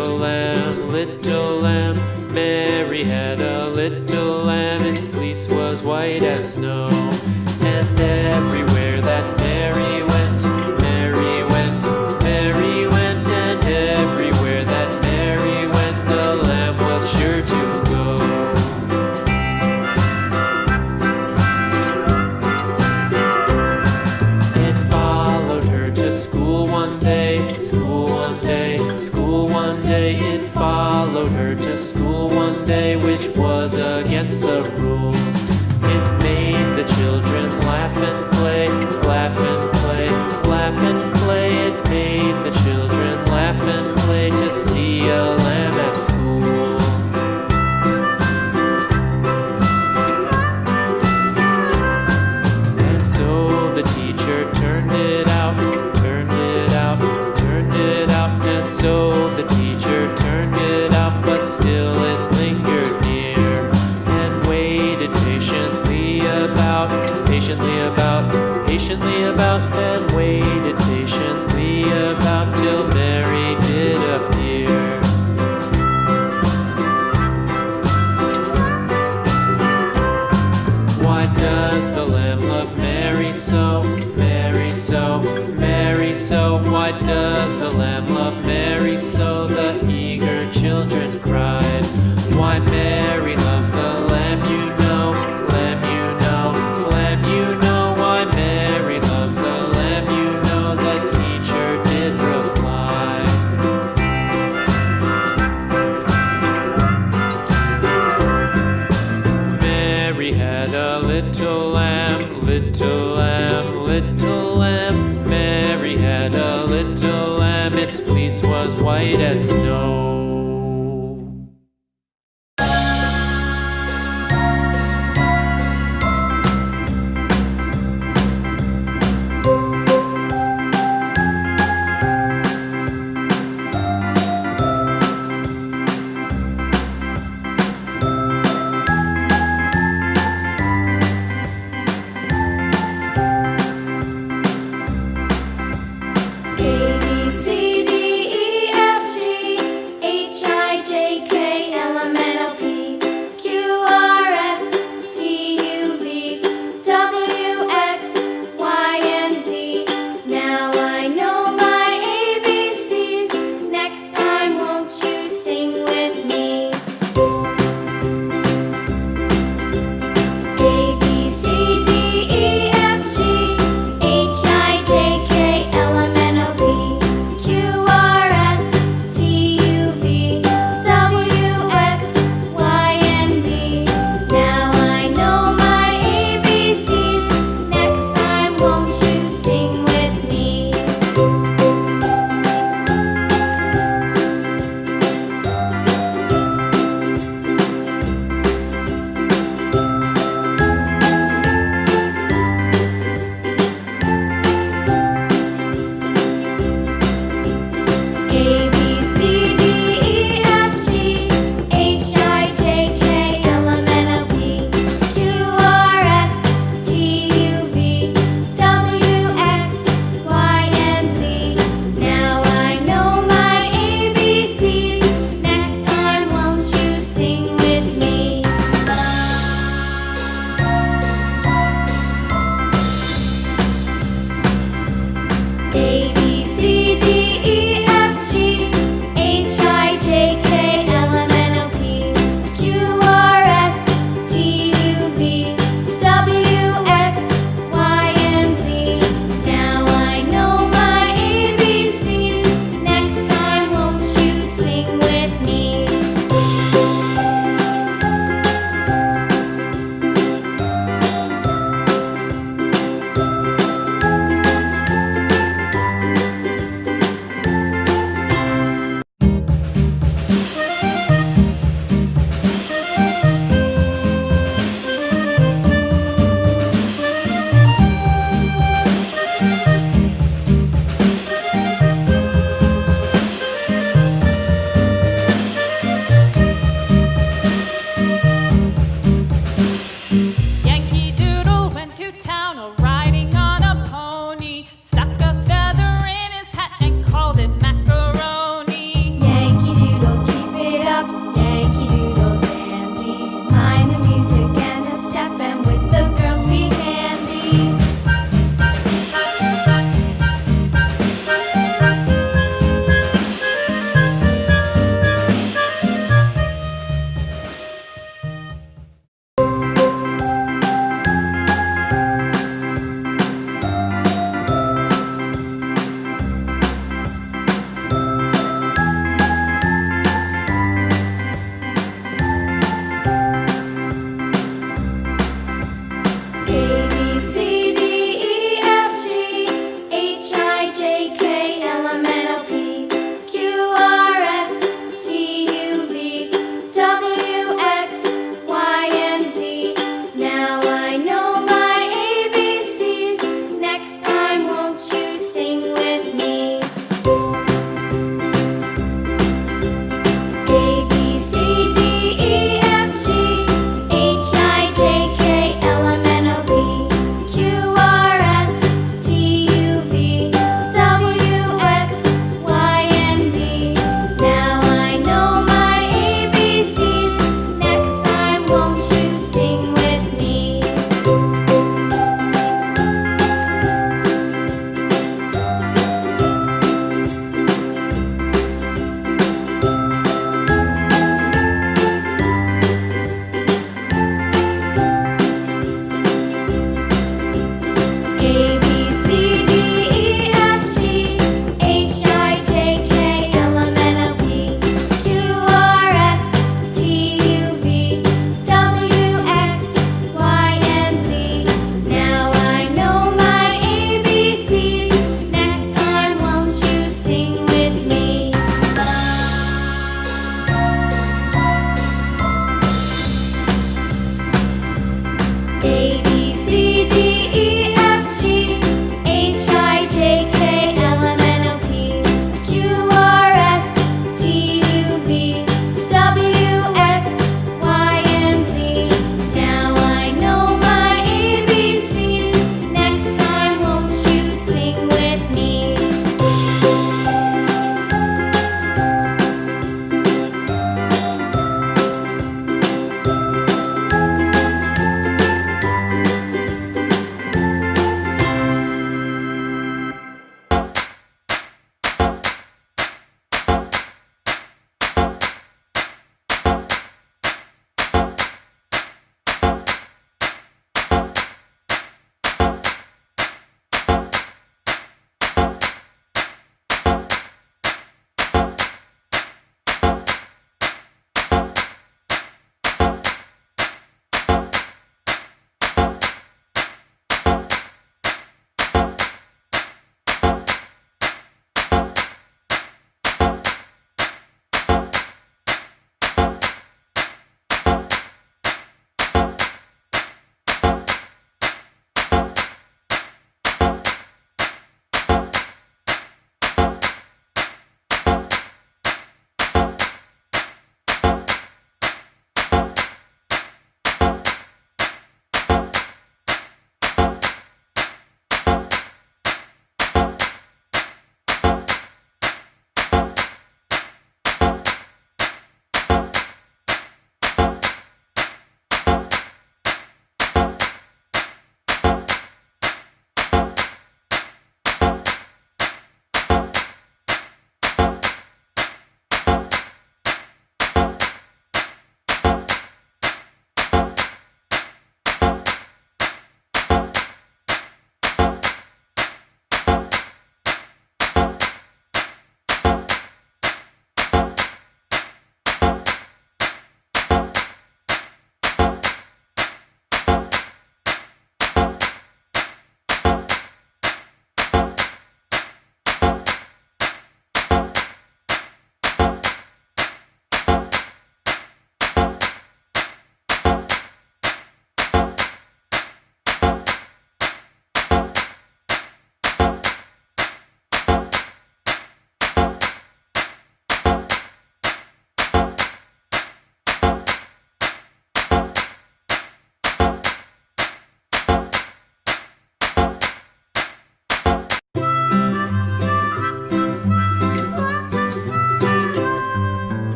little lamb, little lamb. Mary had a little lamb, its fleece was white as snow. And everywhere that Mary went, Mary went, Mary went. And everywhere that Mary went, the lamb was sure to go. It followed her to school one day, school one day, school one day. It followed her to school one day, which was against the rules. It made the children laugh and play, laugh and play, laugh and play. It made the children laugh and play to see a lamb at school. And so the teacher turned it out, turned it out, turned it out. And so the teacher turned it out, but still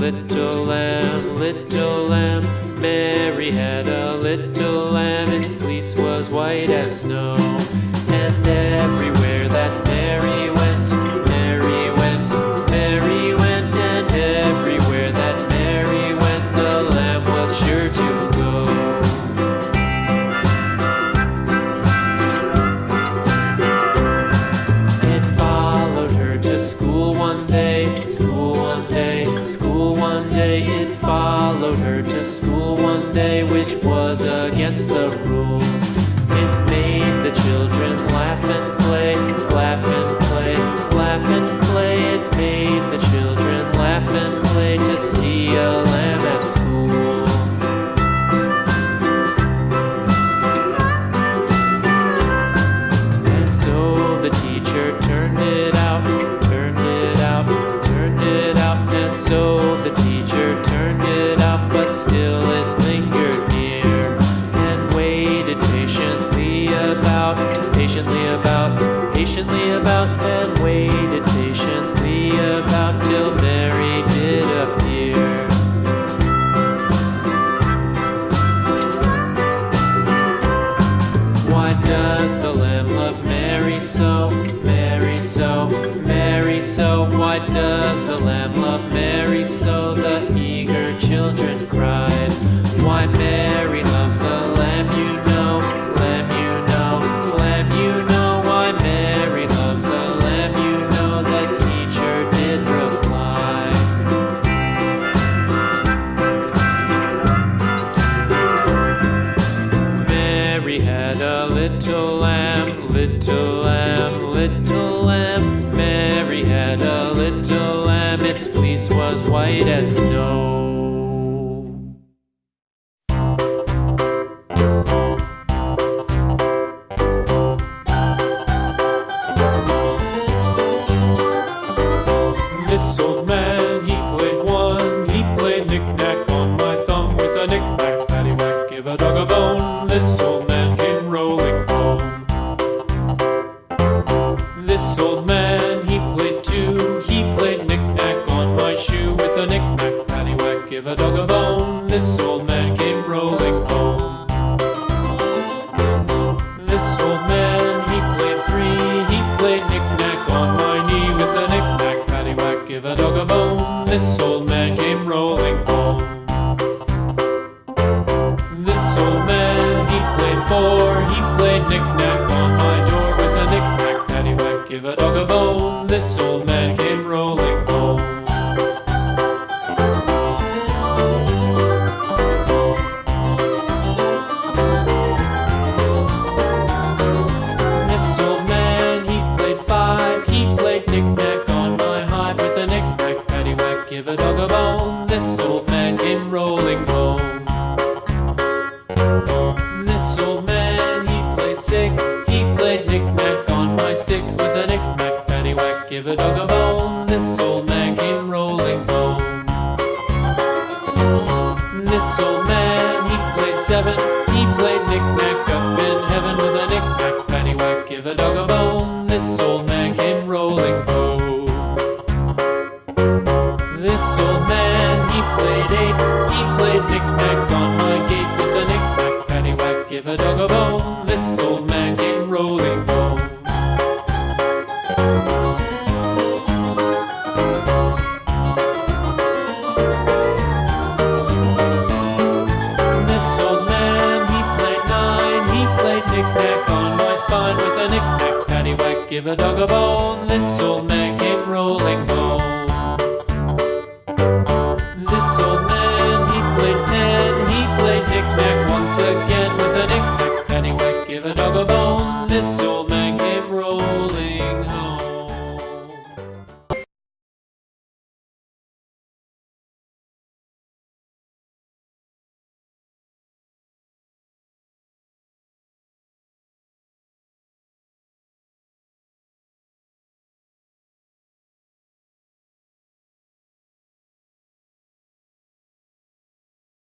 little lamb, little lamb. Mary had a little lamb, its fleece was white as snow. And everywhere that Mary went, Mary went, Mary went, and everywhere that Mary went, the lamb was sure to go. It followed her to school one day, school one day, school one day. It followed her to school one day, which was against the rules. It made the children laugh and play, laugh and play, laugh and play. It made the children laugh and play to see a lamb at school. And so the teacher turned it out, turned it out, turned it out. And so the teacher turned it out, but still it lingered near and waited patiently about, patiently about, patiently about, and waited patiently about till Mary did appear. Why does the lamb love Mary so, Mary so, Mary so? Why does the lamb love Mary so? The eager children cried. Why Mary loves the lamb, you know, lamb, you know, lamb, you know. Why Mary loves the lamb, you know, the teacher did reply. Mary had a little lamb, little lamb, little lamb. Mary had a little lamb, its fleece was white as snow. This old man, he played one, he played knick-knack on my thumb with a knick-knack, paddywhack, give a dog a bone. This old man came rolling home. This old man, he played two, he played knick-knack on my shoe with a knick-knack, paddywhack, give a dog a bone. This old man came rolling home. This old man, he played three, he played knick-knack on my knee with a knick-knack, paddywhack, give a dog a bone. This old man came rolling home. This old man, he played four, he played knick-knack on my door with a knick-knack, paddywhack, give a dog a bone. This old man came rolling home. This old man, he played five, he played knick-knack on my hive with a knick-knack, paddywhack, give a dog a bone. This old man came rolling home. This old man, he played six, he played knick-knack on my sticks with a knick-knack, paddywhack, give a dog a bone. This old man came rolling home. This old man, he played seven, he played knick-knack up in heaven with a knick-knack, paddywhack, give a dog a bone. This old man came rolling home. This old man, he played eight, he played knick-knack on my gate with a knick-knack, paddywhack, give a dog a bone. This old man came rolling home. This old man, he played nine, he played knick-knack on my spine with a knick-knack, paddywhack, give a dog a bone.